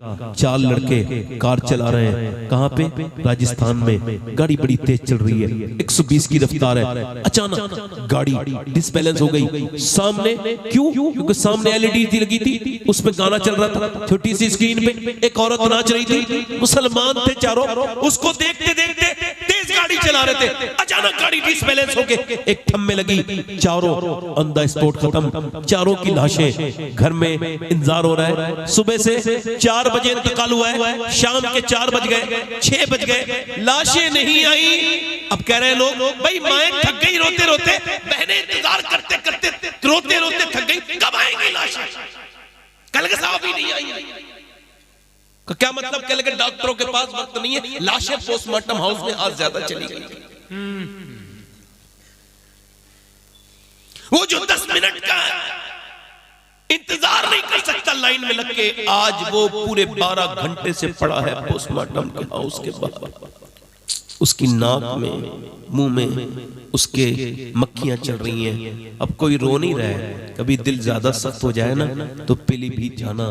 चार लड़के कार चला रहे हैं। कहाँ पे? राजस्थान में। गाड़ी बड़ी तेज चल रही है, 120 की रफ्तार है। अचानक गाड़ी डिसबैलेंस हो गई। सामने क्यों? क्योंकि सामने एलईडी लगी थी, उसमें गाना चल रहा था। छोटी सी स्क्रीन पे एक औरत नाच रही थी। मुसलमान थे चारों, उसको देखते देखते तेज गाड़ी चला रहे थे। अचानक गाड़ी डिसबैलेंस होके एक थम में लगी। चारों ऑन द स्पॉट खत्म। चारों की लाशें घर में इंतजार हो रहा है। सुबह से 4 बजे इंतकाल हुआ है, शाम के 4 बज गए, 6 बज गए, लाशें नहीं आई। अब कह रहे हैं लोग, भाई माएं थक गई रोते रोते, बहनें इंतजार करते करते रोते रोते थक गई, कब आएंगी लाशें? कल के साहब ही नहीं आई। क्या मतलब? कह लगे डॉक्टरों के पास वक्त नहीं है, लाशें पोस्टमार्टम हाउस में आज ज्यादा चली गई। वो जो 10 मिनट का इंतजार नहीं कर सकता लाइन में लग के, आज वो पूरे 12 घंटे से पड़ा है पोस्टमार्टम के हाउस के बाहर। उसकी नाक में, मुंह में उसके मक्खियां चल रही हैं। अब कोई रो नहीं रहा है। कभी दिल ज्यादा सख्त हो जाए ना तो पीलीभीत जाना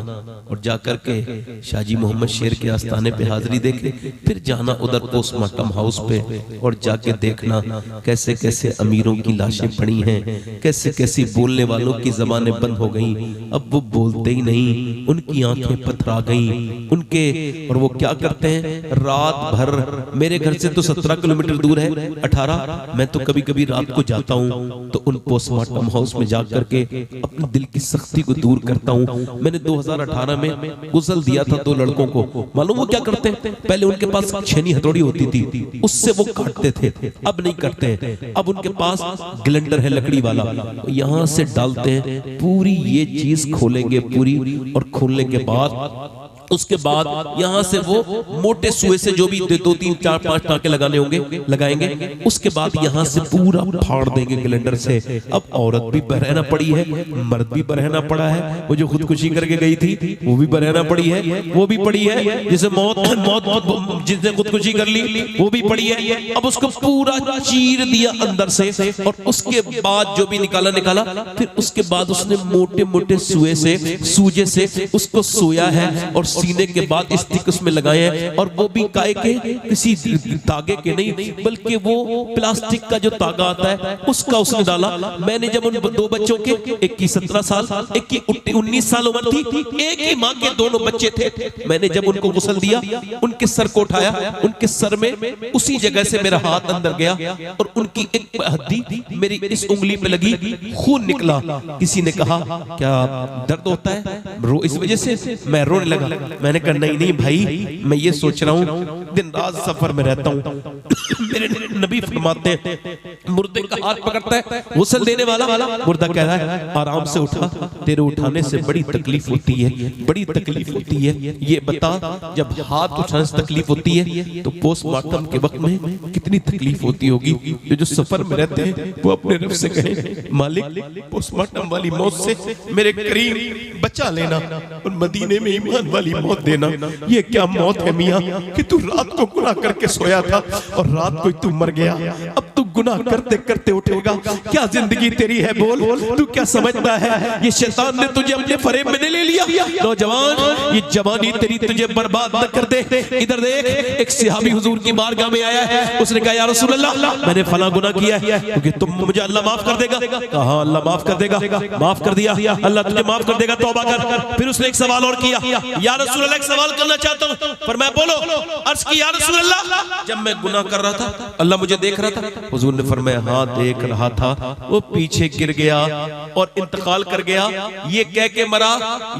और जाकर के शाहजी मोहम्मद शेर के आस्थाने पे हाजिरी देके फिर जाना उधर पोस्टमार्टम हाउस पे और जाके देखना कैसे कैसे अमीरों की लाशें पड़ी हैं, कैसे कैसे बोलने वालों की जबानें बंद हो गई। अब वो बोलते ही नहीं, उनकी आंखें पथरा गई उनके। और वो क्या करते हैं? रात भर, मेरे घर से तो 17 किलोमीटर दूर है, 18, मैं तो कभी कभी रात को जाता हूँ तो उन पोस्टमार्टम हाउस में जाकर के अपने दिल की सख्ती को दूर करता हूँ। मैंने 2018 में गुसल दिया था 2 लड़कों को। मालूम वो क्या करते हैं? पहले उनके पास छेनी हथौड़ी होती थी, उससे वो काटते थे, अब नहीं करते हैं। अब उनके पास ग्लेंडर है लकड़ी वाला, यहां से डालते हैं। पूरी ये चीज खोलेंगे पूरी, और खोलने के बाद उसके बाद यहां से वो मोटे सुए से जो भी 2, 3, 4, 5 टाके लगाने होंगे लगाएंगे। उसके बाद यहां से पूरा फाड़ देंगे ग्लेंडर से। अब औरत भी बरहना पड़ी है, मर्द भी बरहना पड़ा है। वो जो खुदकुशी करके गई थी वो भी बरहना पड़ी है, वो भी पड़ी है। जिसे मौत जिसने खुदकुशी कर ली वो भी पड़ी है। अब उसको पूरा चीर दिया अंदर से, और उसके बाद जो भी निकाला, फिर उसके बाद उसने मोटे मोटे सुए से, सूजे से उसको सोया है और सीने के बाद स्टिक उसमें लगाए हैं। और वो भी काय के, किसी धागे के नहीं, बल्कि वो प्लास्टिक का जो धागा आता है उसका उसने डाला। मैंने जब उन 2 बच्चों के, एक की 17 साल, एक की 19 साल उम्र थी, एक ही माँ के दोनों बच्चे थे, मैंने जब उनको गुस्ल दिया, उनके सर को उठाया, उनके सर में उसी जगह से मेरा हाथ अंदर गया और उनकी एक हड्डी मेरी इस उंगली पे लगी, खून निकला। किसी ने कहा क्या दर्द होता है? रो इस वजह से? मैं रोने लगा। मैंने कहा नहीं भाई, मैं ये सोच रहा हूँ दिन रात सफर में रहता हूँ। मेरे नबी फरमाते हैं, मुर्दे का हाथ पकड़ता है गुस्ल देने वाला, मुर्दा कह रहा है आराम से उठा, तेरे उठाने से बड़ी तकलीफ होती है, बड़ी तकलीफ होती है। ये बता, जब हाथ उठाने से तकलीफ होती है तो पोस्टमार्टम के वक्त में कितनी तकलीफ होती होगी। जो सफर में रहते हैं वो अपने रब से कहें, मालिक पोस्टमार्टम वाली मौत से मेरे करीब बचा लेना और मदीने में ईमान वाली मौत देना। ये क्या मौत है मियां कि तू रात को गुनाह करके सोया था और रात को तू मर गया। अब तू गुनाह करते करते उठेगा। क्या जिंदगी तेरी है? बोल, तू क्या समझता है? ये शैतान ने तुझे अपने फरेब में ले लिया। नौजवान, ये जवानी तेरी तुझे बर्बाद न कर दे। इधर देख, एक सहाबी हुजूर की बारगाह में आया है। उसने कहा या रसूल अल्लाह, मैंने फला गुनाह किया है, क्योंकि तुम मुझे अल्लाह माफ कर देगा। कहा अल्लाह माफ कर देगा। माफ कर दिया, अल्लाह तुझे माफ कर देगा, तौबा कर। फिर उसने एक सवाल और किया, या रसूल अल्लाह, एक सवाल करना चाहता हूं। पर मैं बोलो। अर्ज की या रसूल अल्लाह, जब मैं गुनाह कर रहा था अल्लाह मुझे देख रहा था? हुजूर ने फरमाया हाँ देख रहा था। वो पीछे गिर गया और इंतकाल कर गया। ये कह के मरा,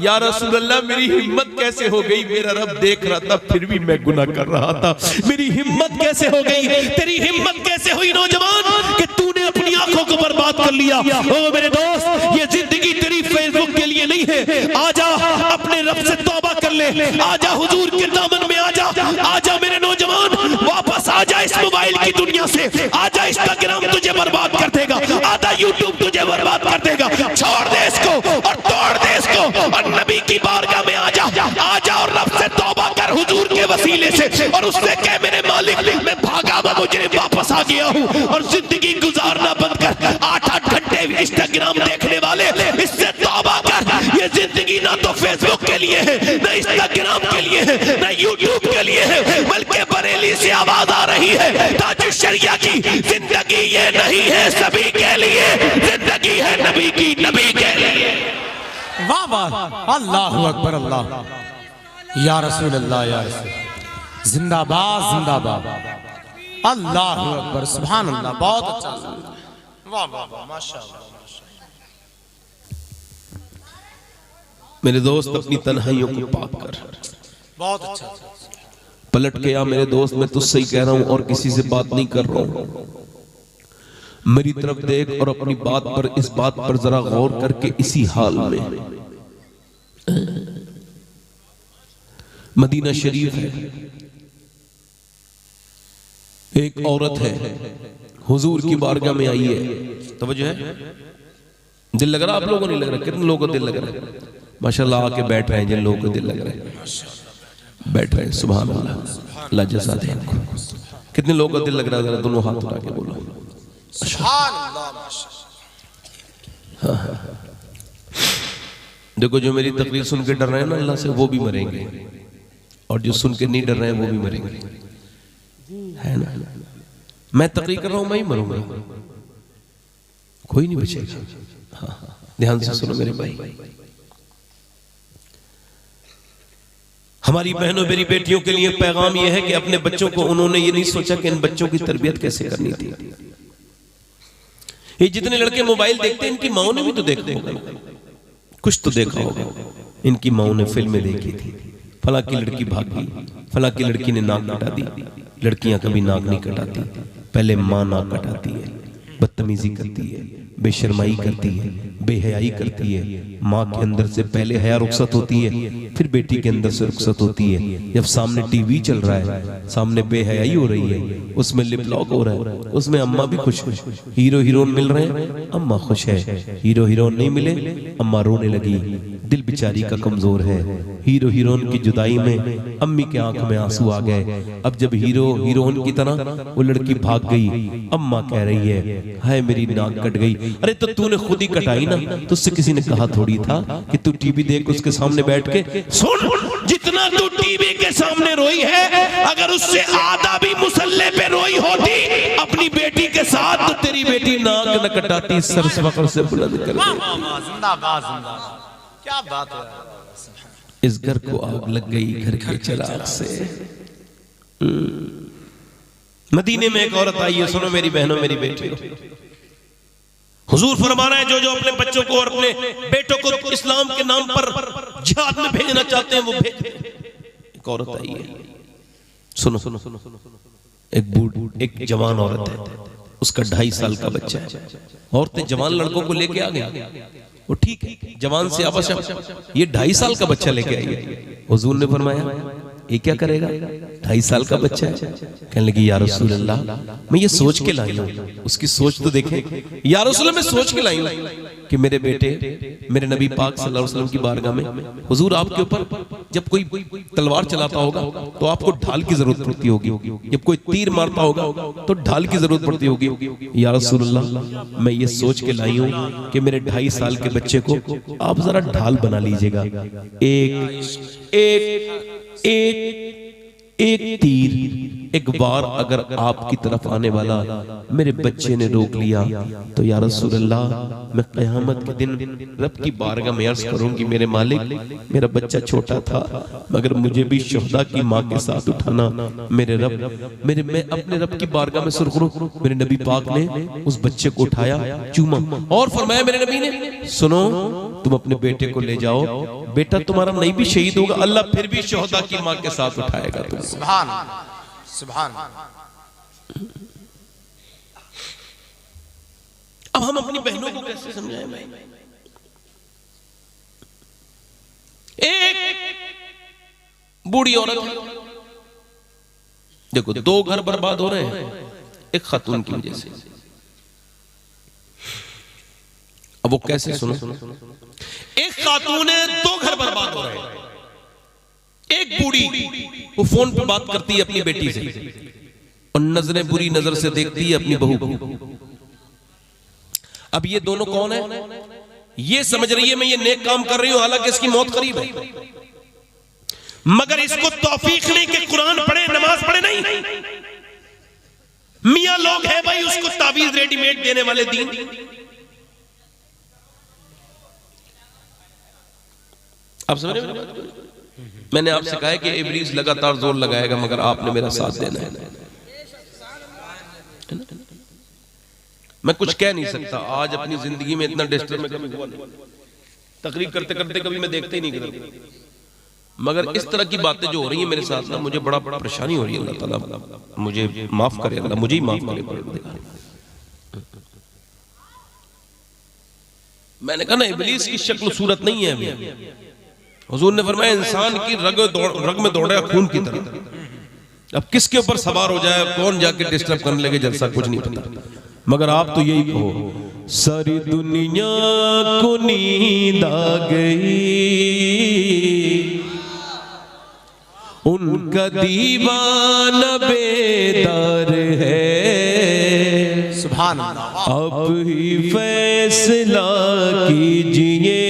या रसूल अल्लाह मेरी हिम्मत कैसे हो गई, मेरा रब देख रहा था फिर भी मैं गुनाह कर रहा था। मेरी हिम्मत कैसे हो गई? तेरी हिम्मत कैसे हुई नौजवान कि तूने अपनी आंखों को बर्बाद कर लिया? ओ मेरे दोस्त, ये जिंदगी तेरी फेसबुक के लिए नहीं है। आजा अपने रब से तौबा कर ले, आजा हुजूर के दामन में आजा, आजा मेरे नौजवान, वापस आजा इस मोबाइल की दुनिया से। आजा, इंस्टाग्राम तुझे बर्बाद कर देगा, आजा यूट्यूब तुझे बर्बाद कर देगा। छोड़ दे इसको और तोड़ दे इसको और नबी की बारगाह में आजा, आजा और रब से तौबा कर हुजूर के वसीले से, और उससे कह मेरे मालिक मैं भागा हुआ मुजरिम वापस आ गया हूँ और जिंदगी गुजारना बंद कर। 8-8 घंटे इंस्टाग्राम देखने वाले, इससे तौबा कर। ये जिंदगी ना तो फेसबुक के लिए है, ना इंस्टाग्राम के लिए है, ना यूट्यूब के लिए है, बल्कि बरेली से आवाज आ रही है ताज शरिया की जिंदगी ये नहीं है सभी के लिए, जिंदगी है नबी की, नबी के लिए। वाह वाह, अल्लाह अकबर, अल्लाह या रसूल अल्लाह, या रसूल, जिंदाबाद जिंदाबाद, अल्लाह अकबर, सुभान अल्लाह, बहुत अच्छा, वाह वाह वाह, माशाअल्लाह। मेरे दोस्त अपनी तन्हाइयों को पाक कर, बहुत अच्छा, पलट के आ मेरे दोस्त, मैं तुझसे ही कह रहा हूं और किसी से बात नहीं कर रहा हूं। मेरी तरफ देख और अपनी बात पर, इस बात पर जरा गौर करके इसी हाल में मदीना शरीफ है, एक औरत है हुजूर की बारगाह में आई है, तवज्जो है, दिल लग रहा आप लोगों को नहीं लग रहा? कितने लोगों को दिल लग रहा है? माशाल्लाह आके बैठ रहे हैं जिन लोगों को दिल लग रहा है, बैठ रहे हैं, सुभान अल्लाह, अल्लाह जज़ा दे इनको। कितने लोगों को दिल लग रहा है? जरा दोनों हाथ उठा के बोलो सुभान अल्लाह, माशाअल्लाह। हाँ। देखो जो मेरी तकरीर सुन के डर रहे हैं ना अल्लाह से, वो भी मरेंगे, और जो सुन के नहीं डर रहे हैं वो भी मरेंगे, है ना? मैं तकरीर कर रहा हूं, मैं ही मरूंगा, कोई नहीं बचेगा। हाँ, ध्यान से सुनो मेरे भाई, हमारी बहनों मेरी बेटियों के लिए पैगाम यह है कि अपने बच्चों को, उन्होंने ये नहीं सोचा कि इन बच्चों की तरबियत कैसे करनी थी। ये जितने लड़के मोबाइल देखते हैं, इनकी माओ ने भी तो देखा होगा, कुछ तो देखा होगा, इनकी माओ ने फिल्में देखी थी, फला की लड़की भाग गई, फला की लड़की ने नाक कटा दी। लड़कियां कभी नाक नहीं कटाती, पहले माँ नाक कटाती है, बदतमीजी करती है, बेशर्माई करती है, बेहयाई करती है। माँ के अंदर से पहले हया रुखसत होती है, फिर बेटी के अंदर से रुखसत होती है। जब सामने टीवी चल रहा है, सामने बेहयाई हो रही है, उसमें लिप लॉक हो रहा है, उसमें अम्मा भी खुश है, हीरो हीरोइन मिल रहे हैं, अम्मा खुश है, हीरो हीरोइन नहीं मिले, अम्मा रोने लगी, दिल बेचारी का कमजोर है। हीरो हीरोइन की जुदाई में अम्मी के आंख में आंसू आ गए। अब जब हीरो हीरोइन की तरह वो लड़की भाग गई, अम्मा कह रही है हाय मेरी नाक कट गई। अरे तो तूने खुद ही कटाई ना, तुझसे किसी ने कहा थोड़ी था कि तू टीवी देख, उसके सामने बैठ के सुन। जितना तू टीवी के सामने रोई है, अगर उससे आधा भी मुसल्ले पे रोई होती अपनी बेटी के साथ, तो तेरी बेटी नाक न कटाती, सर फख्र से बुलंद कर देती। जिंदाबाद जिंदाबाद, क्या बात है। इस घर को आग लग गई घर के चिराग से। मदीने में एक औरत आई है, सुनो मेरी बहनों मेरी बेटियों, हुजूर फरमा रहे हैं जो जो अपने बच्चों को और अपने बेटों को इस्लाम के नाम पर जिहाद में भेजना चाहते हैं वो भेजें। एक औरत आई है, सुनो सुनो सुनो सुनो, एक जवान औरत है, उसका 2.5 साल का बच्चा है। औरतें जवान लड़कों को लेके आ गई, वो ठीक है, जवान से आवश्यक, ये 2.5 साल का बच्चा लेके आई है। हुजूर ने फरमाया ये क्या करेगा, 2.5 साल का बच्चा है। कहने लगी या रसूल अल्लाह मैं ये सोच के लाई हूँ, उसकी सोच तो देखें, या रसूल मैं सोच के लाई हूँ कि मेरे बेटे मेरे नबी पाक सल्लल्लाहु अलैहि वसल्लम की बारगाह में, हुजूर आपके ऊपर जब कोई तलवार चलाता होगा तो आपको ढाल की जरूरत पड़ती होगी, जब कोई तीर मारता होगा तो ढाल की जरूरत पड़ती होगी। या रसूल अल्लाह मैं ये सोच के लाई हूँ कि मेरे 2.5 साल के बच्चे को आप जरा ढाल बना लीजिएगा। एक तीर एक बार अगर आपकी तरफ आने वाला मेरे बच्चे ने रोक लिया तो या रसूल अल्लाह मैं क़यामत के दिन रब की बारगाह में अर्ज करूंगी मेरे मालिक मेरा बच्चा छोटा था मगर मुझे भी शुहदा की माँ के साथ उठाना। मेरे रब मैं अपने रब की बारगाह में सुरखरू, मेरे नबी पाक ने उस बच्चे को उठाया, चूमा और फरमाया मेरे नबी ने सुनो तुम अपने बेटे को ले जाओ, बेटा तुम्हारा नहीं भी शहीद होगा अल्लाह फिर भी शुहदा की माँ के साथ उठाएगा तुम। सुभान सुभान। अब हम अपनी बहनों को कैसे समझाएं भाई? एक बूढ़ी औरत है, देखो 2 घर बर्बाद हो रहे हैं एक खातून की वजह से। अब वो कैसे, सुनो एक खातून है 2 घर बर्बाद हो रहे हैं। एक बूढ़ी वो फोन पे बात करती है अपनी बेटी से और नजरें बुरी नजर से देखती है अपनी बहू को। अब ये दोनों कौन है? ये समझ रही है मैं ये नेक काम कर रही हूं, हालांकि इसकी मौत करीब है, मगर इसको तौफीक नहीं कि कुरान पढ़े नमाज पढ़े, नहीं। मियां लोग हैं भाई, उसको तावीज रेडीमेड देने वाले दीन। आप समझ रहे हैं? मैंने आपसे कहा है कि इब्लीस लगातार जोर लगाएगा, मगर आपने मेरा साथ देना है। मैं कुछ कह नहीं सकता, आज अपनी जिंदगी में इतना डिस्टर्ब में कभी हुआ नहीं, तकरीर करते करते कभी मैं देखते ही नहीं करता, मगर इस तरह की बातें जो हो रही हैं मेरे साथ ना, मुझे बड़ा परेशानी हो रही है। अल्लाह ताला मुझे माफ करे, अल्लाह मुझे ही माफ करे। मैंने कहा ना, इब्लीस की शक्ल सूरत नहीं है अभी। हुजूर ने फरमाया इंसान की रग में दौड़े खून की तरह, अब किसके ऊपर सवार हो जाए, कौन जाके डिस्टर्ब करने लगे जलसा, कुछ नहीं पता। मगर आप तो यही कहो, सारी दुनिया को नींद आ गई, उनका दीवाना बेदार है, सुभान अल्लाह। अब ही फैसला कीजिए,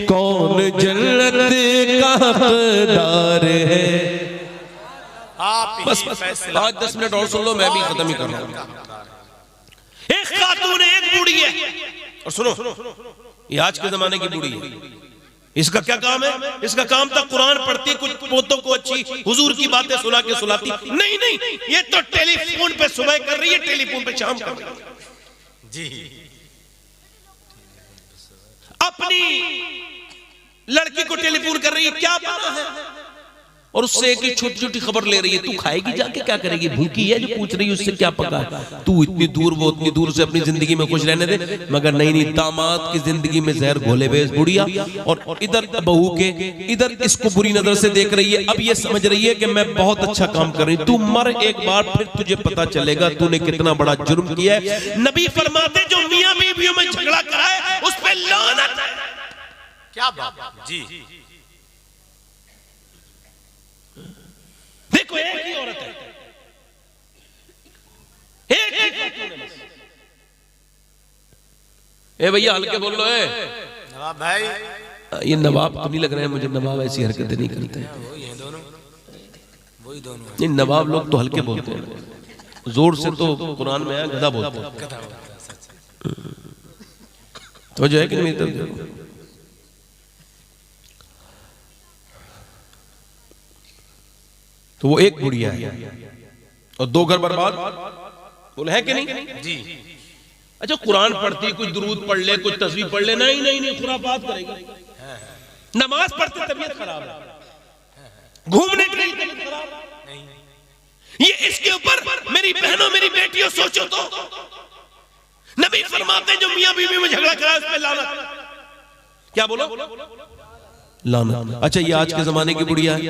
कौन जन्नत का हकदार है। बस 5-10 मिनट और सुन लो, मैं भी खत्म ही कर रहा हूं। एक खातून है, एक बूढ़ी है, और सुनो, ये आज के जमाने की बूढ़ी है। इसका क्या काम है? इसका काम था कुरान पढ़ती, कुछ पोतों को अच्छी हुजूर की बातें सुना के सुलाती। नहीं, ये तो टेलीफोन पे सुबह कर रही है, टेलीफोन पे शाम कर रही है जी। अपनी लड़की को टेलीफोन कर रही है, क्या पता है, और उससे एक छोटी छोटी खबर ले रही है। तू खाएगी जाके, क्या करेगी, भूखी है जो पूछ रही है, उससे क्या पका है, तू इतनी दूर वो उतनी दूर से अपनी जिंदगी में खुश रहने दे। मगर नहीं, दामाद की जिंदगी में जहर घोले बेस बुढ़िया, और इधर बहू के इधर इसको बुरी नजर से देख रही है। अब ये समझ रही है कि मैं बहुत अच्छा काम कर रही हूं, तू मर एक बार, फिर तुझे पता चलेगा तूने कितना बड़ा जुर्म किया है। नबी फरमाते जो मियां बीवियों में झगड़ा कराए उस पे लानत है। क्या बात जी। देखो एक ही औरत है, एक ही। ए भैया हल्के बोल लो, नवाब भाई। ये नवाब तो नहीं लग रहे हैं मुझे, नवाब ऐसी हरकतें नहीं करते हैं। वही दोनों नहीं, नवाब लोग तो हल्के बोलते हैं, जोर से तो कुरान में आया गधा बोलते हैं। तो जो है कि मेरी तरफ देखो, तो वो एक बुढ़िया है और 2 घर बर्बाद, बोले है कि नहीं जी। अच्छा कुरान पढ़ती, कुछ दुरूद पढ़ ले, कुछ तस्बीह पढ़ ले, नहीं खुराफात करेगी। नमाज पढ़ते तबीयत खराब है, घूमने के लिए तबीयत खराब नहीं। ये इसके ऊपर मेरी बहनों मेरी बेटियों सोचो तो, नबी फरमाते जो मियां बीवी में झगड़ा करा उस पे लानत। क्या बोलो? लानत। अच्छा ये आज के जमाने की बुढ़िया है,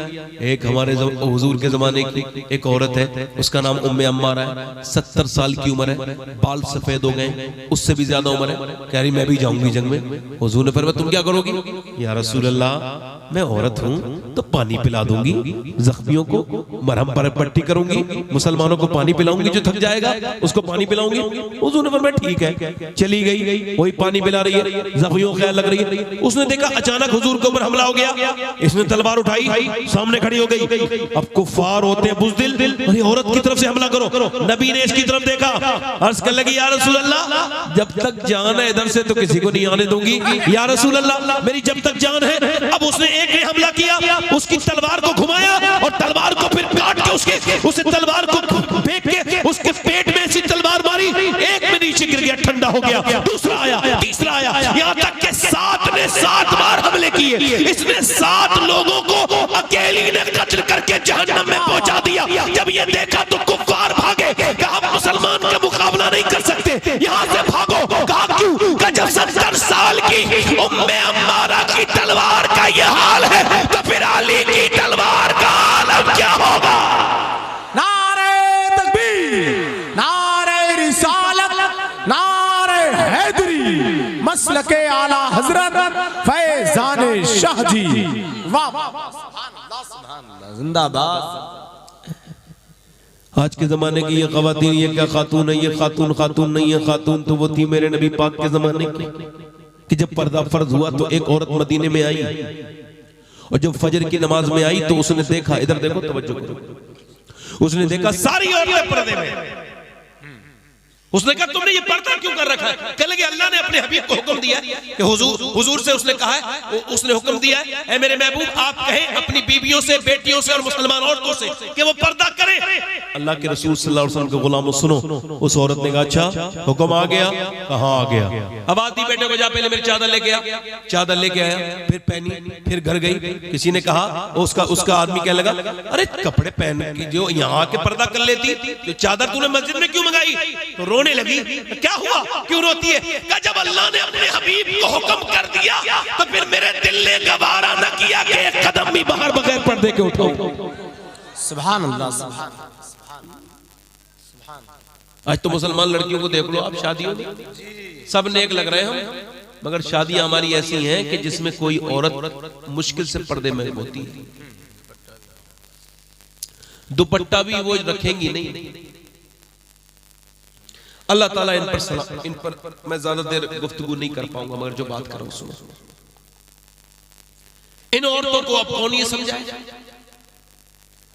एक हमारे हुजूर के जमाने की एक औरत है, उसका नाम उम्मे अम्मारा है, 70 साल की उम्र है, बाल सफेद हो गए, उससे भी ज्यादा उम्र है, कह रही मैं भी जाऊंगी जंग में। हुजूर ने फरमाया तुम क्या करोगी? या रसूल अल्लाह मैं औरत हूं तो पानी पिला दूंगी, जख्मियों को मरहम पर पट्टी करूंगी, मुसलमानों को पानी पिलाऊंगी, जो थक जाएगा उसको पानी पिलाऊंगी। हुजूर ने फरमाया ठीक है। चली गई, वही पानी पिला रही है, जख्मियों को ख्याल लग रही है। उसने देखा अचानक हुजूर के ऊपर हमला हो गया, इसने तलवार उठाई, सामने खड़ी हो गई। अब कुफार होते हैं बुज़दिल, अरे औरत की तरफ से हमला करो। नबी ने इसकी तरफ देखा, अर्ज कर लगी या रसूल अल्लाह जब तक जान है इधर से तो किसी को नहीं आने दूंगी, या रसूल अल्लाह मेरी जब तक जान है। अब उसने एक ने हमला किया, उसकी तलवार को घुमाया और तलवार को फिर काट के उसे तलवार को फेंक के उसके पेट में ऐसी तलवार मारी, एक में नीचे गिर गया, ठंडा हो गया। दूसरा आया, तीसरा आया, यहाँ तक के 7 ने 7 बार हमले किए। इसने 7 लोगों को अकेली ने कत्ल करके जहन्नम में पहुंचा दिया। जब ये देखा तो कुफ्फार भागे, कहा हम मुसलमान का मुकाबला नहीं कर सकते, यहाँ से भागो। कहा क्यों? जब 70 साल की उम्मे अम्मारा की तलवार का ये हाल है तो फिर अली की तलवार का हाल क्या होगा? नारे तकबीर, नारे रिसालत, नारे हैदरी, मसलके आला हजरत फैजान शाह जी। वाह जिंदाबाद। आज के जमाने की ये ख़वातीन, ये क्या खातून है, ये खातून नहीं है, खातून तो वो थी मेरे नबी पाक के जमाने की। कि जब पर्दा फर्ज हुआ तो एक औरत मदीने में आई और जब फजर की नमाज में आई तो उसने देखा, इधर देखो, तवज्जो करो, उसने देखा सारी औरतें पर्दे में। उसने कहा तुमने ये पर्दा क्यों कर रखा है? कहने लगे अल्लाह ने अपने हबीब को हुक्म दिया कि हुजूर से उसने कहा है, उसने हुक्म दिया है, ऐ मेरे महबूब आप कहें अपनी बीवियों से, बेटियों से और मुसलमान औरतों से कि वो पर्दा करें। अल्लाह के रसूल सल्लल्लाहु अलैहि वसल्लम के गुलामों सुनो, उस औरत ने कहा अच्छा हुक्म आ गया? कहाँ आ गया? अब आती बेटे को जा पहले मेरी चादर लेके आ। चादर लेके आया, फिर पहनी, फिर घर गई। किसी ने कहा, उसका आदमी कहने लगा अरे कपड़े पहन के जो यहाँ आके पर्दा कर लेती, तो चादर तूने मस्जिद में क्यों मंगाई? तो रोने लगी। क्या हुआ, क्यों रोती है? कहा जब अल्लाह ने अपने हबीब को हुक्म कर दिया तो फिर मेरे दिल ने गवारा न किया कि एक कदम भी बाहर बगैर पर्दे के उठाऊं। सुभान अल्लाह, सुभान। आज तो मुसलमान लड़कियों को देख लो आप, शादियों में सब नेक लग रहे हैं हम, मगर शादियां हमारी ऐसी हैं कि जिसमें कोई औरत मुश्किल से पर्दे में होती है। दुपट्टा भी वो रखेंगी नहीं। अल्लाह ताला इन पर मैं ज्यादा देर गुफ्तगू नहीं कर पाऊंगा, मगर जो बात कर रहा हूं सुनो। इन औरतों को अब कौन ये समझाए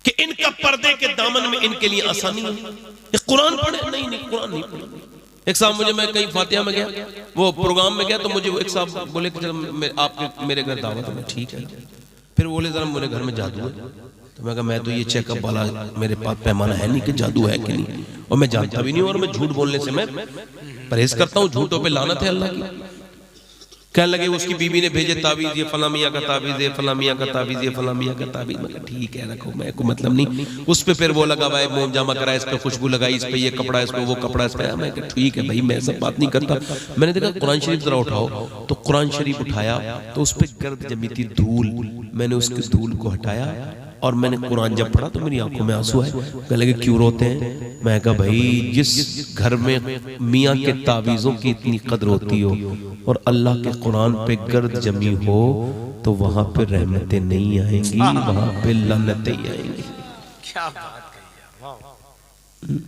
कि इनका पर्दे के दामन में इनके लिए आसानी है? ये कुरान पढ़े? नहीं, कुरान नहीं पढ़े। एक साहब मुझे, मैं कहीं फातिहा में गया, वो प्रोग्राम में गया, तो मुझे एक साहब बोले कि जब आपके मेरे घर दावत है। ठीक है। फिर बोले जरा मेरे घर में जादू है। तो मैं कहा मैं तो ये चेकअप वाला मेरे पास पैमाना है नहीं कि जादू है कि नहीं, और मैं जानता भी नहीं, और मैं झूठ बोलने से मैं परहेज करता हूँ, झूठों पे लानत है अल्लाह की। कहने लगे उसकी बीवी ने भेजे ताबीज, ये फला मियां का ताबीज, ये फला मियां का ताबीज, ये फला मियां का ताबीज। मैं ठीक है रखो, मैं को मतलब नहीं। उस पे फिर वो लगा भाई मोम जामा करा, इस पे खुशबू लगाई, इस पे ये कपड़ा, इस पे वो कपड़ा, इस पे। मैं ठीक है भाई, मैं सब बात नहीं करता। मैंने देखा कुरान शरीफ जरा उठाओ, तो कुरान शरीफ उठाया तो उस पे गर्द जमी थी, धूल। मैंने उसके धूल को हटाया और मैंने कुरान जब पढ़ा तो मेरी आंखों में आंसू आए। कहने लगे क्यों रोते हैं? मैं कहा भाई जिस घर में मियाँ के तावीज़ों की इतनी कदर होती हो और अल्लाह के कुरान पे गर्द जमी हो, तो वहां पे रहमतें नहीं आएंगी, वहां पे लानतें ही आएंगी। क्या बात कही है,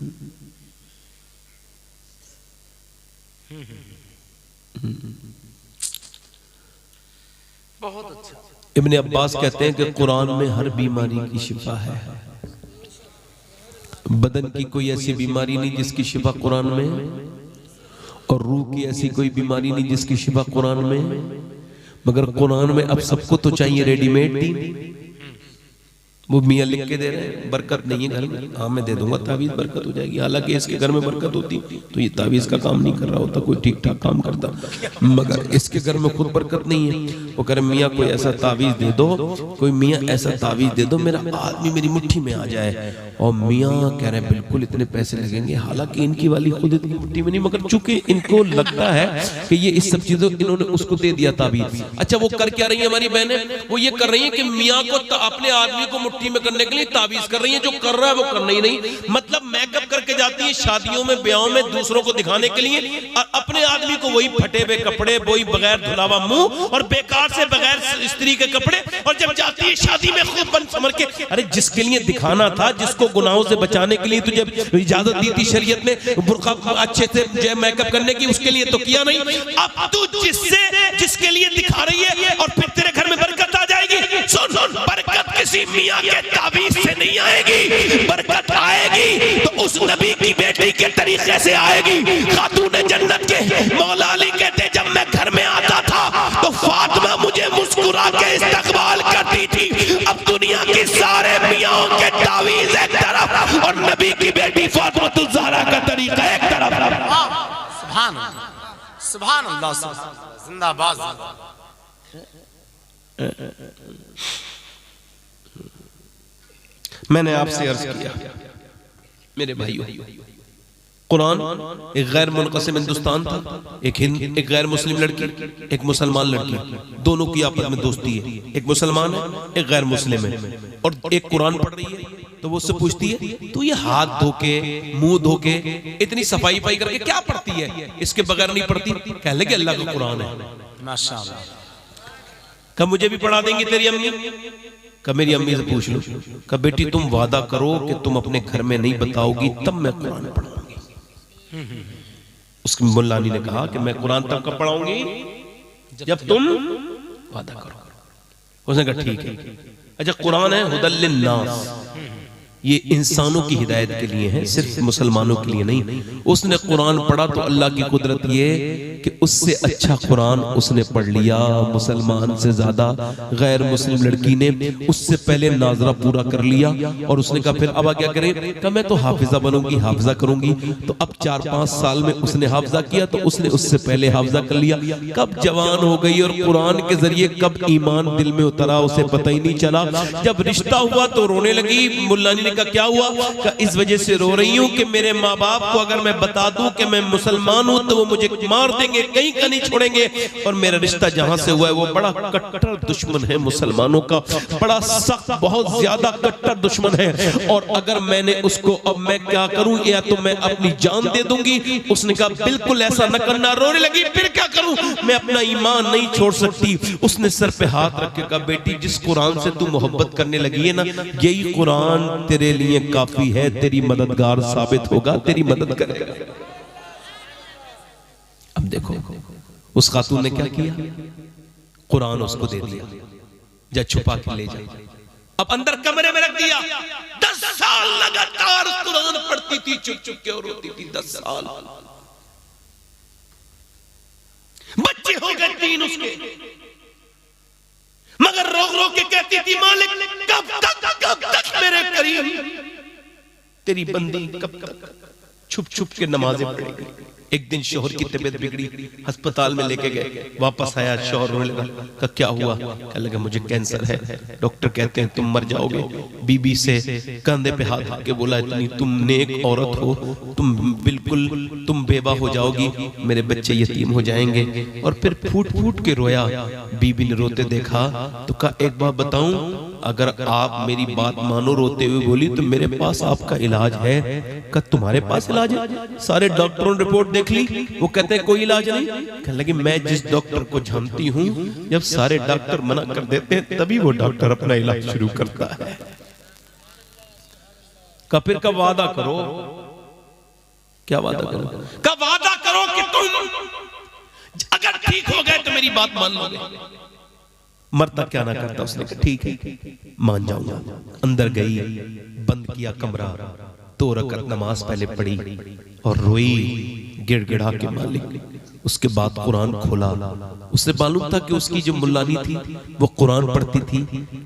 बहुत अच्छा। इब्ने अब्बास कहते हैं कि कुरान में हर बीमारी की शिफा है। बदन की कोई ऐसी बीमारी नहीं जिसकी शिफा कुरान में, और रूह की ऐसी कोई बीमारी नहीं जिसकी शिफा कुरान में। मगर कुरान में अब सबको तो चाहिए रेडीमेड दीन। वो मियाँ लिख के दे रहे हैं, बरकत नहीं है घर में, हाँ मैं दे दूंगा तावीज, बरकत हो जाएगी। हालांकि इसके घर में बरकत होती तो ये तावीज का काम नहीं कर रहा होता, कोई ठीक ठाक काम करता। मगर इसके घर में खुद बरकत नहीं है। वो कह रहे मियाँ कोई ऐसा तावीज दे दो, कोई मियाँ ऐसा तावीज दे दो मेरा आदमी मेरी मुट्ठी में आ जाए। और मियाँ कह रहे हैं बिल्कुल इतने पैसे लगेंगे। हालांकि इनकी वाली खुद इतनी मुट्ठी में नहीं, मगर चूंकि इनको लगता है कि ये इस सब चीजों इन्होंने उसको दे दिया तावीज। अच्छा वो कर क्या रही है हमारी बहनें? वो ये कर रही है कि मियाँ को अपने आदमी को मुट्ठी में करने के लिए तावीज कर रही है। जो कर रहा है वो करना ही नहीं, मतलब मेकअप करके जाती है शादियों में, ब्याहों में, दूसरों को दिखाने के लिए, और अपने आदमी को वही फटे हुए कपड़े, वही बगैर धुलावा मुंह और बेकार से बगैर स्त्री के कपड़े, और जब जाती है शादी में खुद बन समझ के। अरे जिसके लिए दिखाना था, जिसको गुनाहों से बचाने के लिए तुझे इजाजत दी थी शरीयत ने बुर्का अच्छे से मेकअप करने की, उसके लिए तो किया नहीं। अब तू जिसके लिए दिखा रही है और फिर तेरे घर में बरकत आ जाएगी। सुन बरकत किसी मियाँ के ताबीज से नहीं आएगी, बरकत आएगी तो उस नबी की बेटी के तरीके से आएगी। खातून जन्नत के मौला अली कहते जब मैं घर में आता था तो फातिमा मुझे मुस्कुरा के इस्तकबाल करती थी। अब दुनिया के सारे मियाँ के तावीज एक तरफ और नबी की बेटी फातिमा ज़हरा का तरीका एक तरफ। सुभान अल्लाह, सुभान अल्लाह, जिंदाबाद। मैंने आपसे अर्ज किया मेरे भाइयों, कुरान एक गैर मुनक़सिम हिंदुस्तान था, एक गैर मुस्लिम लड़की, एक मुसलमान लड़की, दोनों की आपस में दोस्ती है। एक मुसलमान है, एक गैर मुस्लिम है, और एक कुरान पढ़ रही है। तो वो उससे पूछती है तू ये हाथ धो के, मुंह धो के, इतनी सफाई पाई करके क्या पढ़ती है? इसके बगैर नहीं पढ़ती। कहने लगे अल्लाह का कुरान है। माशाअल्लाह। कब मुझे भी पढ़ा देंगी तेरी अम्मी? कब मेरी अम्मी से पूछ लो। कब बेटी तुम वादा करो कि तुम अपने घर में नहीं बताओगी तब मैं कुरान पढ़ाऊंगी। उसकी मुल्लानी ने कहा कि मैं कुरान तब कब पढ़ाऊंगी जब तुम वादा करो। उसने कहा ठीक है। अच्छा, कुरान है हुदल लिन्नास, ये इंसानों की हिदायत के लिए है, सिर्फ मुसलमानों के लिए नहीं। उसने कुरान पढ़ा तो अल्लाह की कुदरत ये कि उससे अच्छा कुरान उसने पढ़ लिया, मुसलमान से ज्यादा गैर मुस्लिम लड़की ने उससे पहले नाजरा पूरा कर लिया। और उसने कहा फिर अब क्या करें? कहा मैं तो हाफिजा बनूंगी, हाफिजा करूंगी। तो अब 4-5 साल में उसने हाफिजा किया, तो उसने उससे पहले हाफिजा कर लिया। कब जवान हो गई और कुरान के जरिए कब ईमान दिल में उतरा उसे पता ही नहीं चला। जब रिश्ता हुआ तो रोने लगी। मुल्लानी ने कहा क्या हुआ? कहा इस वजह से रो रही हूं कि मेरे माँ बाप को अगर मैं बता दूं कि मैं मुसलमान हूं तो वो मुझे मार देंगे, कहीं का नहीं छोड़ेंगे। और मेरा रिश्ता जहां से हुआ है वो बड़ा कट्टर दुश्मन है मुसलमानों का, बड़ा सख्त, बहुत ज्यादा कट्टर दुश्मन है। और अगर मैंने उसको, अब मैं क्या करूं? या तो मैं अपनी जान दे दूंगी। उसने कहा बिल्कुल ऐसा न करना। रोने लगी, फिर क्या करूं? मैं अपना ईमान नहीं छोड़ सकती। उसने सर पे हाथ रख के कहा बेटी, जिस कुरान से तू मोहब्बत करने लगी है ना, यही कुरान तेरे लिए काफी है, तेरी मददगार साबित होगा, तेरी मदद करेगा। अब देखो उस खातून ने क्या किया? कुरान उसको दे दिया, जा छुपा के ले जा। अब अंदर कमरे में रख दिया। 10 साल लगातार कुरान पढ़ती थी, चुप चुप के और रोती थी। 10 साल। बच्चे हो गए 3 उसके, मगर रो रो के कहती थी मालिक कब तक मेरे करीब तेरी बंदी, कब तक छुप छुप के नमाजें पढ़ेगी। एक दिन शोहर की तबीयत बिगड़ी, अस्पताल में लेके गए। वापस आया, शोहर रोने लगा। कहा क्या हुआ? कहने लगा मुझे कैंसर है, डॉक्टर कहते हैं तुम मर जाओगे। बीबी से कंधे पे हाथ रख के बोला इतनी तुम नेक औरत हो, तुम बिल्कुल तुम बेवा हो जाओगी, मेरे बच्चे यतीम हो जाएंगे। और फिर फूट फूट के रोया। बीबी ने रोते देखा तो कहा एक बात बताऊं, अगर आप मेरी बात मानो, रोते हुए बोली, तो मेरे पास आपका इलाज है। कहा तुम्हारे पास इलाज है? सारे डॉक्टरों ने रिपोर्ट देख ली, वो कहते हैं कोई इलाज नहीं। कहने लगी मैं जिस डॉक्टर को जानती हूं, जब सारे डॉक्टर मना कर देते हैं तभी वो डॉक्टर अपना इलाज शुरू करता है। का फिर का वादा करो। क्या वादा करो? का वादा करो कि तुम अगर ठीक हो गए तो मेरी बात मान लोगे। मरता क्या ना करता। उसने कहा ठीक है मान जाऊंगा। अंदर गई, बंद किया कमरा, 2 रकअत नमाज पहले पढ़ी और रोई गिड़गिड़ा के मालिक। उसके बाद कुरान खोला। उसे मालूम था कि उसकी जो मुल्लानी थी वो कुरान पढ़ती थी,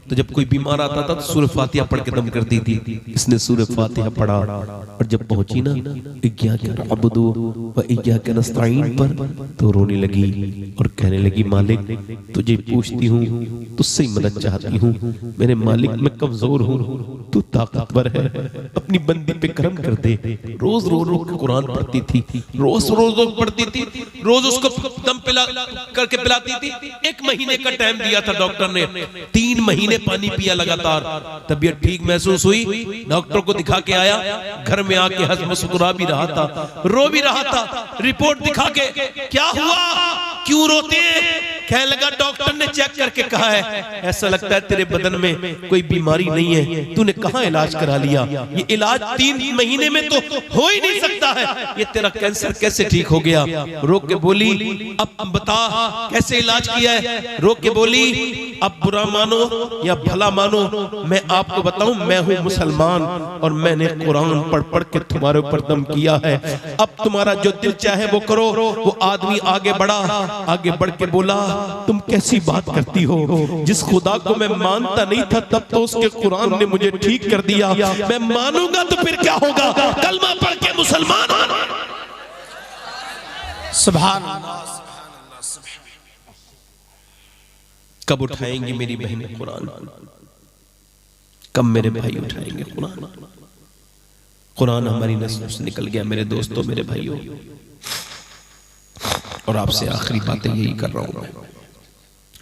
तो जब कोई बीमार आता था तो सूरह फातिहा पढ़ के दम करती थी। इसने सूरह फातिहा पढ़ा और जब पहुंची ना इय्याका नअबुदु व इय्याका नस्तईन पर, तो रोने लगी और कहने लगी मालिक तुझे पूछती हूँ, तुझसे ही मदद चाहती हूँ। मेरे मालिक मैं कमजोर हूँ, तू ताकतवर है, अपनी बंदी पे करम कर दे। रोज रो रो के कुरान पढ़ती थी, रोज पढ़ती थी, रोज उसको दम पिला करके पिलाती थी। 1 महीने का टाइम दिया था डॉक्टर ने। 3 महीने पानी पिया लगातार, तबीयत ठीक महसूस हुई। डॉक्टर को दिखा के आया, घर में आके हंस मुस्कुरा भी रहा था, रो भी रहा था। रिपोर्ट दिखा के क्या हुआ, क्यों रोते हैं? कहने लगा डॉक्टर ने चेक करके कहा है ऐसा लगता है तेरे बदन में कोई बीमारी नहीं है, तूने कहां इलाज करा लिया? ये इलाज 3 महीने में तो हो ही नहीं सकता है, ये तेरा कैंसर कैसे ठीक हो गया? रो के बोली अब बता कैसे इलाज किया है? रो के बोली अब बुरा मानो या भला मानो, मैं आपको बताऊं मैं हूं मुसलमान और मैंने कुरान पढ़ पढ़ के तुम्हारे ऊपर दम किया है। अब तुम्हारा जो दिल चाहे वो करो। वो आदमी आगे बढ़ा, आगे बढ़ के बोला तुम कैसी बात करती हो? जिस खुदा को मैं मानता नहीं था तब तो उसके कुरान ने मुझे ठीक कर दिया, मैं मानूंगा तो फिर क्या होगा? कलमा पढ़ के मुसलमान। सुभान अल्लाह। कब उठाएंगी मेरी बहन कुरान? कब मेरे भाई उठाएंगे कुरान? कुरान हमारी नस्ल से निकल गया मेरे दोस्तों, मेरे भाइयों। और आपसे आखिरी बातें यही कर रहा हूं,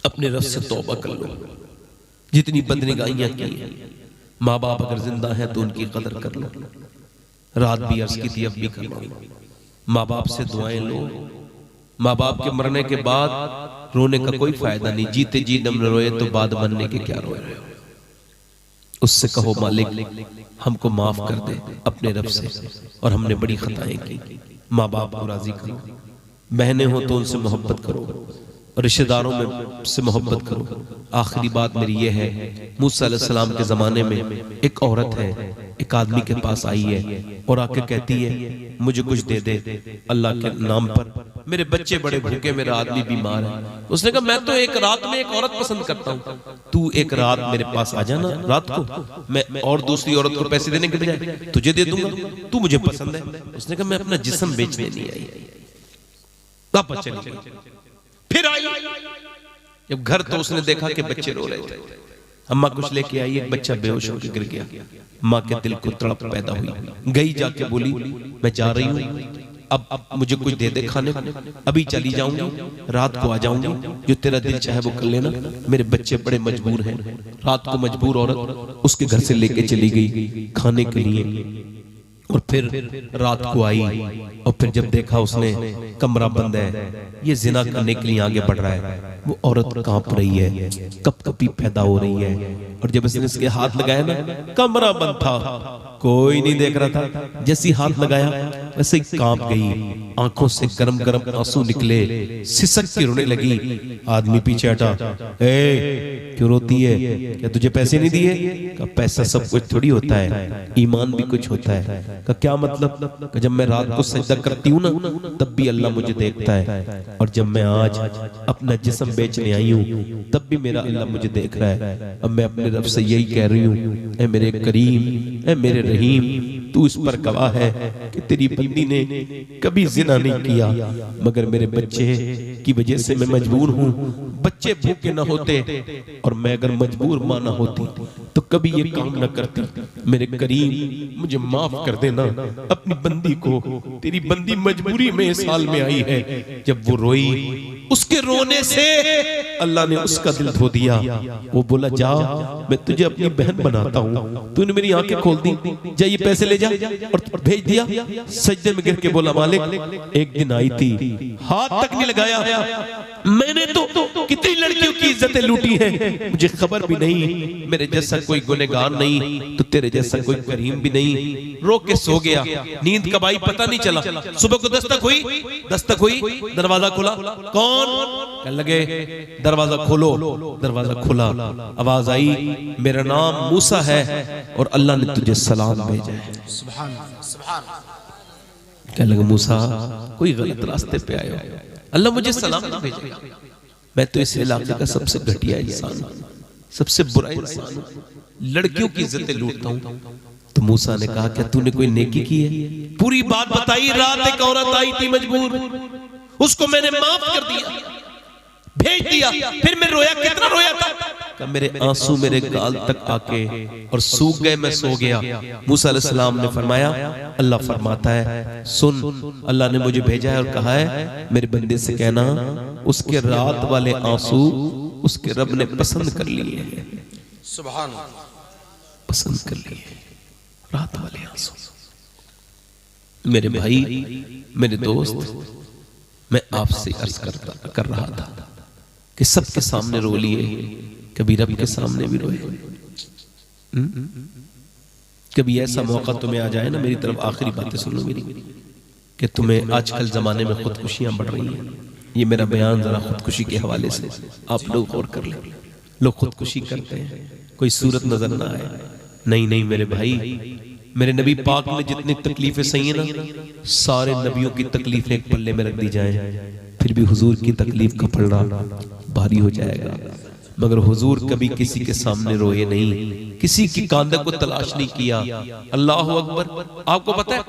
अपने रब से तौबा कर लो। जितनी बदनिगाहियां की हैं, माँ बाप अगर जिंदा हैं तो उनकी कदर कर लो। रात भी अर्ज की थी, अब भी कर लो। माँ बाप से दुआएं लो। माँ बाप के मरने के बाद रोने का कोई फायदा नहीं। जीते जी दम रोए तो बाद मरने के क्या रोए रहे हो? उससे कहो मालिक हमको माफ कर दे अपने रब से, और हमने बड़ी खताएं की। माँ बाप को राजी करो, बहनें हो तो उनसे मोहब्बत करो, और रिश्तेदारों में से मोहब्बत करो। आखिरी बात मेरी ये है, मूसा अलैहिस्सलाम के ज़माने में एक औरत है, एक आदमी के पास आई है और आके कहती है मुझे कुछ दे दे अल्लाह के नाम पर, मेरे बच्चे बड़े भूखे, मेरा आदमी बीमार है। उसने कहा मैं तो एक रात में एक औरत पसंद करता हूँ, तू एक रात मेरे पास आ जाना रात को, मैं और दूसरी औरत को पैसे देने के बजाय तुझे दे दूंगा, तू मुझे पसंद है। उसने कहा मैं अपना जिस्म बेचने नहीं आई। वापस चली गई। फिर आई, जब घर तो उसने देखा कि बच्चे रो रहे थे। अम्मा कुछ लेके आई, एक बच्चा बेहोश होकर गिर गया। माँ के दिल को तड़प पैदा हुई, गई जाके बोली मैं जा रही हूँ, अब मुझे कुछ दे दे खाने को, अभी चली जाऊंगी, रात को आ जाऊंगी, जो तेरा दिल चाहे वो कर लेना, मेरे बच्चे बड़े मजबूर हैं। रात को मजबूर औरत उसके घर से लेके चली गई खाने के लिए, और फिर रात को आई और फिर जब देखा उसने कमरा बंद है, ये जिना करने के लिए आगे बढ़ रहा है, वो औरत कांप रही है, कपकपी पैदा हो रही है। और जब इसने इसके हाथ लगाया ना, कमरा बंद था, कोई नहीं देख रहा था, जैसे हाथ लगाया वैसे ही कांप गई, आंखों से गरम गरम आंसू निकले, सिसक के रोने लगी। आदमी पीछे हटा, ए क्यों रोती है, क्या तुझे पैसे नहीं दिए? का पैसा सब कुछ थोड़ी होता है, ईमान भी कुछ होता है। का क्या मतलब? जब मैं रात को सजदा करती हूँ ना, तब भी अल्लाह मुझे देखता है, और जब मैं आज अपना जिस्म बेचने आई हूँ तब भी मेरा अल्लाह मुझे देख रहा है। अब मैं अपने रब से यही कह रही हूँ, ऐ मेरे करीम, ऐ मेरे रहीम, तू इस पर गवाह है कि तेरी बंदी ने कभी जिना नहीं किया, मगर मेरे बच्चे की वजह से मैं मजबूर हूँ। बच्चे भूखे न होते और मैं अगर मजबूर मां न होती तो कभी ये काम न करती। मेरे करीम मुझे माफ कर देना, अपनी बंदी को, तेरी बंदी मजबूरी में इस हाल में आई है। जब वो रोई, उसके रोने से अल्लाह ने उसका दिल धो दिया। वो बोला जा, मैं तुझे अपनी बहन बनाता हूँ, तूने मेरी आंखें खोल दी, जा ये पैसे ले जा, और भेज दिया। सजदे में गिर के बोला मालिक, एक दिन आई थी, हाथ तक नहीं लगाया, मैंने तो कितनी लड़कियों की इज्जतें लूटी हैं, मुझे खबर भी नहीं, मेरे जैसा कोई गुनहगार नहीं तो तेरे जैसा कोई करीम भी नहीं। रो के सो गया, नींद कब आई पता नहीं चला। सुबह को दस्तक हुई, दरवाजा खुला, कौन? कहने लगे दरवाजा खोलो। दरवाजा खुला, आवाज आई, मेरा नाम मूसा है और अल्लाह ने तुझे सलाम भेजा है। सुभान सुभान। कहने लगे मूसा कोई गलत रास्ते पे आए हो, अल्लाह मुझे सलाम नहीं भेजा, मैं तो इस इलाके का सबसे घटिया इंसान हूं, सबसे बुरा इंसान हूं, लड़कियों की इज्जतें लूटता हूं। तो मूसा ने कहा क्या तूने कोई नेकी की है? पूरी बात बताई। रात एक औरत आई थी मजबूर, उसको मैंने माफ कर दिया, भेज दिया। फिर मैं रोया, कितना रोया था? मेरे आंसू मेरे गाल तक आके और सूख गए, मैं सो गया। मूसा अलैहिस्सलाम ने फरमाया, अल्लाह फरमाता है सुन, अल्लाह ने मुझे भेजा है और कहा है मेरे बंदे से कहना उसके रात वाले आंसू उसके रब ने पसंद कर लिए। सुभान, पसंद कर लिए रात वाले आंसू। मेरे भाई, मेरे दोस्त, मैं आपसे अर्ज कर रहा था कि सबके सामने रो लिए, कभी रब के सामने भी रोए। कभी ऐसा मौका तुम्हें आ जाए ना, मेरी तरफ आखिरी बातें सुनो मेरी, कि तुम्हें आजकल जमाने में खुदकुशियां बढ़ रही हैं। ये मेरा बयान जरा खुदकुशी के हवाले से आप लोग गौर कर लें। लोग खुदकुशी करते हैं, कोई सूरत नजर ना आए। नहीं मेरे भाई, मेरे नबी पाक ने जितनी तकलीफें सही है ना, सारे नबियों की तकलीफें एक पल्ले में रख दी जाए, फिर भी हुजूर की तकलीफ का पलड़ा भारी हो जाएगा। मगर हुजूर कभी किसी के सामने रोए नहीं, किसी की कांधे को तलाश नहीं किया। अल्लाह अकबर। आपको पता है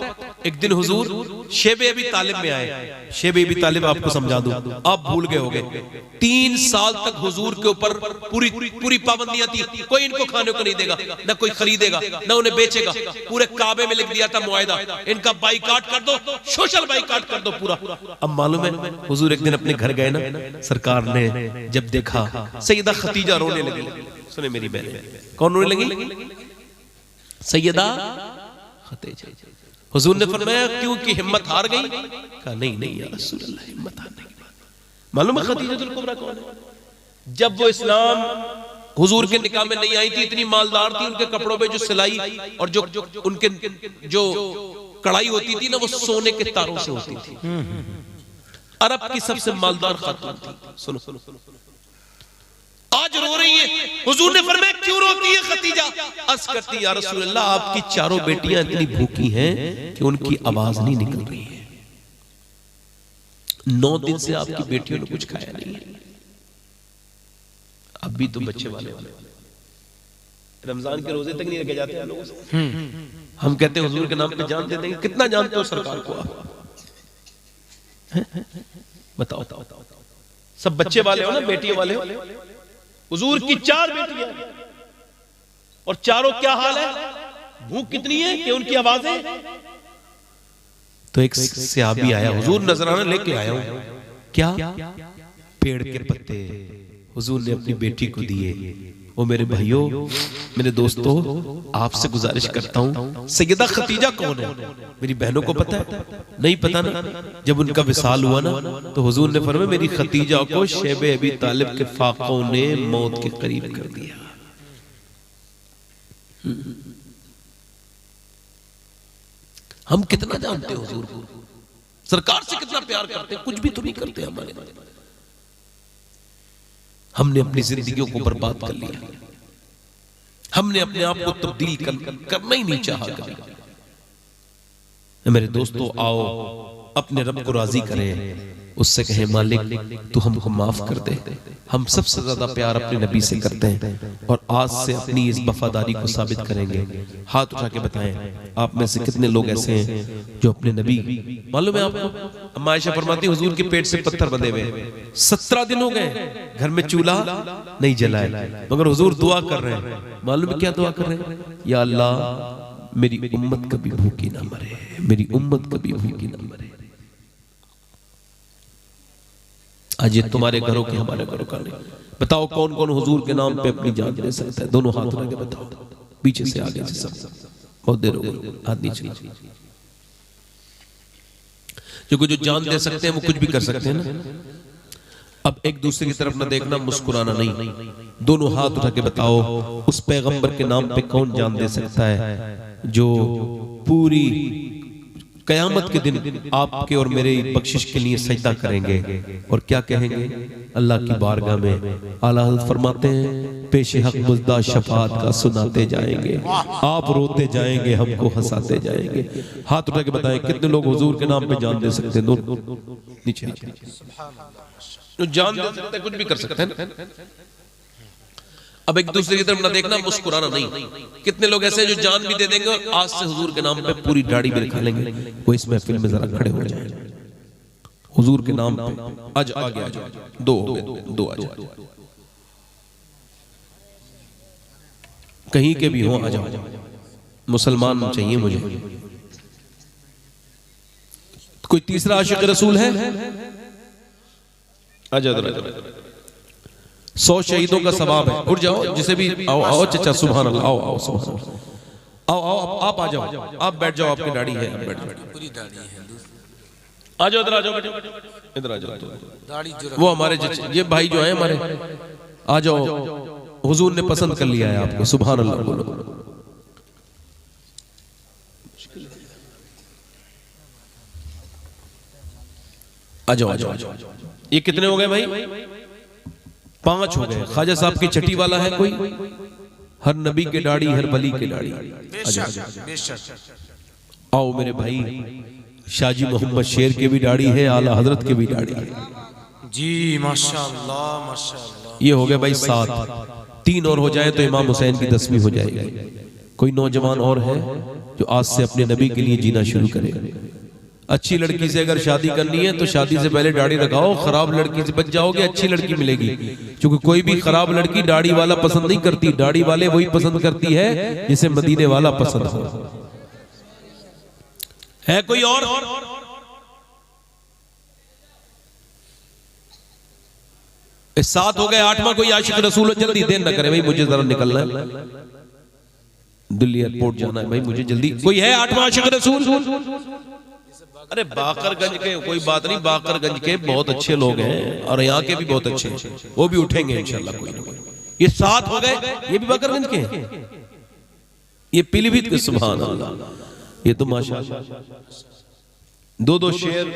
एक दिन हुजूर शेब अबी तालिब में आए। शेब अबी तालिब आपको समझा दूं, आप भूल गए होंगे। 3 साल तक हुजूर के ऊपर पूरी पाबंदियां थी, कोई इनको खाने को नहीं देगा, ना कोई खरीदेगा, ना उन्हें बेचेगा। पूरे काबे में लिख दिया था मुआहदा, इनका बाइकाट कर दो, सोशल बाइकाट कर दो पूरा। अब मालूम है हुजूर एक दिन अपने घर गए ना, सरकार ने जब देखा सैयदा खतीजा रोने लगी। सुने मेरी बहन, कौन रोने लगी? सैयदा खतीजा। हुजूर ने फरमाया क्यों कि हिम्मत हार गई? कहा नहीं या रसूल अल्लाह, हिम्मत हारने की बात। मालूम है खतीजतुल कुबरा कौन है? जब वो इस्लाम हुजूर के निकाह में नहीं आई थी, इतनी मालदार थी, उनके कपड़ों पे जो सिलाई और जो उनके जो कढ़ाई होती थी ना, वो सोने के तारों से होती थी। अरब की सबसे मालदार खातून थी। सुनो आज रो रही है। हुजूर ने फरमाया क्यों रोती है खतीजा? अर्ज करती या रसूल अल्लाह, आपकी चारों बेटियां इतनी भूखी हैं कि उनकी आवाज नहीं निकल रही है। 9 दिन से आपकी बेटियों ने कुछ खाया नहीं है। अब भी तो बच्चे वाले रमजान के रोजे तक नहीं रखे जाते हैं लोगों से। हम कहते हैं हुजूर के नाम पे जान दे देंगे। कितना जानते हो सरकार को आप? बताओ सब बच्चे वाले हो ना, बेटियों वाले हो। हुजूर की 4 बेटियां और चारों क्या हाल है? भूख कितनी है कि उनकी आवाजें। तो एक सहाबी आया, हुजूर नजराना लेके आया हूं। क्या? पेड़ के पत्ते हुजूर ने अपनी बेटी को दिए। ओ मेरे भाइयों, मेरे दोस्तों, आपसे गुजारिश करता हूं, सैयदा खतीजा कौन है? मेरी बहनों को पता है? नहीं पता ना? जब उनका विसाल हुआ ना तो हुजूर ने फरमाया मेरी खतीजा को शैबे अबी तालिब के फाकों ने मौत के करीब कर दिया। हम कितना जानते हैं हुजूर को, सरकार से कितना प्यार करते हैं, कुछ भी तो नहीं करते हमारे। हमने अपनी जिंदगियों को बर्बाद कर लिया। हमने अपने आप को तब्दील करना ही नहीं चाहा कभी। मेरे दोस्तों, आओ अपने रब को राजी करें, उससे कहें मालिक तू हमको माफ कर दे। हम सबसे ज्यादा प्यार अपने नबी से करते हैं और आज से अपनी इस वफादारी को साबित करेंगे। हाथ उठा के बताएं, आप में से कितने लोग ऐसे हैं जो अपने नबी, मालूम है आपको, अम्मा आयशा फरमाती हुजूर के पेट से पत्थर बंधे हुए 17 दिन हो गए, घर में चूल्हा नहीं जलाए, मगर हुजूर दुआ कर रहे हैं। मालूम है क्या दुआ कर रहे हैं? या अल्लाह मेरी उम्मत कभी भूखी ना मरे, मेरी उम्मत कभी भूखी ना मरे। आज ये तुम्हारे घरों के हमारे घरों का नहीं। बताओ कौन कौन हुजूर के नाम पे अपनी जान दे सकता है? दोनों हाथ उठा के बताओ, पीछे से आगे से सब। बहुत देर हो गई, हाथ नीचे। जो जान दे सकते हैं वो कुछ भी कर सकते हैं ना। अब एक दूसरे की तरफ ना देखना, मुस्कुराना नहीं। दोनों हाथ उठा के बताओ उस पैगंबर के नाम पे कौन जान दे सकता है जो पूरी कयामत के दिन आपके और मेरे बख्शिश के लिए सजदा करेंगे और क्या कहेंगे अल्लाह की बारगाह में? आला हज़रत फरमाते हैं पेश हक मुज़दा शफाअत का सुनाते जाएंगे, आप रोते जाएंगे, हमको हंसाते जाएंगे। हाथ उठा के बताएं कितने लोग हुजूर के नाम पे जान दे सकते हैं? नीचे जो जान दे सकते हैं, कुछ भी कर सकते हैं। अब एक दूसरे की तरफ ना देखना, मुस्कुराना नहीं। कितने लोग ऐसे हैं जो जान भी दे देंगे और आज से हुजूर के नाम पे पूरी दाढ़ी भी रखा लेंगे। वो इस महफिल में जरा खड़े हो जाए हुजूर के नाम पे। आज आगे आ जाओ, दो हो गए, दो आ जाओ, कहीं के भी हो आ जाओ। मुसलमान चाहिए मुझे। कोई तीसरा आशिक रसूल है? आ जाओ। 100 शहीदों का सवाब है। उठ जाओ, जिसे भी आओ आओ चचा, सुभान अल्लाह, आओ आओ सुभान अल्लाह, आओ आओ आप आ जाओ, आप बैठ जाओ, आपकी दाढ़ी है, आप बैठ जाओ, पूरी दाढ़ी है। आ जाओ, इधर आ जाओ, इधर आ जाओ। वो हमारे ये भाई जो है हमारे, आ जाओ, हुजूर ने पसंद कर लिया है आपको, सुभान अल्लाह बोलो। आ जाओ, आ जाओ। ये कितने हो गए भाई? 5 हो गए। ख्वाजा साहब की छठी वाला है कोई? हर नबी के दाढ़ी, हर वली के दाढ़ी। आओ मेरे भाई, शाहजी मोहम्मद शेर के भी दाढ़ी है, आला हजरत के भी दाढ़ी है जी, माशाअल्लाह माशाअल्लाह। ये हो गए भाई 7। 3 और हो जाए तो इमाम हुसैन की 10वीं हो जाएगी। कोई नौजवान और है जो आज से अपने नबी के लिए जीना शुरू करे? अच्छी लड़की से अगर शादी करनी है तो शादी से पहले दाढ़ी लगाओ, खराब लड़की से बच जाओगे, अच्छी लड़की मिलेगी। क्योंकि कोई भी खराब लड़की दाढ़ी वाला पसंद नहीं करती, दाढ़ी वाले वही पसंद करती है जिसे मदीने वाला पसंद हो। है कोई और? इस 7 हो गए। 8वां कोई आशिक रसूल? जल्दी देर न करे भाई, मुझे जरा निकलना है, दिल्ली एयरपोर्ट जाना है भाई, मुझे जल्दी। कोई है 8वां आशिक रसूल? अरे बाकरगंज के कोई बात नहीं, बाकरगंज के बहुत अच्छे लोग हैं और यहाँ के भी बहुत अच्छे हैं, वो भी उठेंगे इंशाल्लाह कोई ना कोई। ये 7 हो गए, ये भी बाकरगंज के हैं, ये पीलीभीत के। सुभान अल्लाह, ये तो माशाअल्लाह 2-2 शेर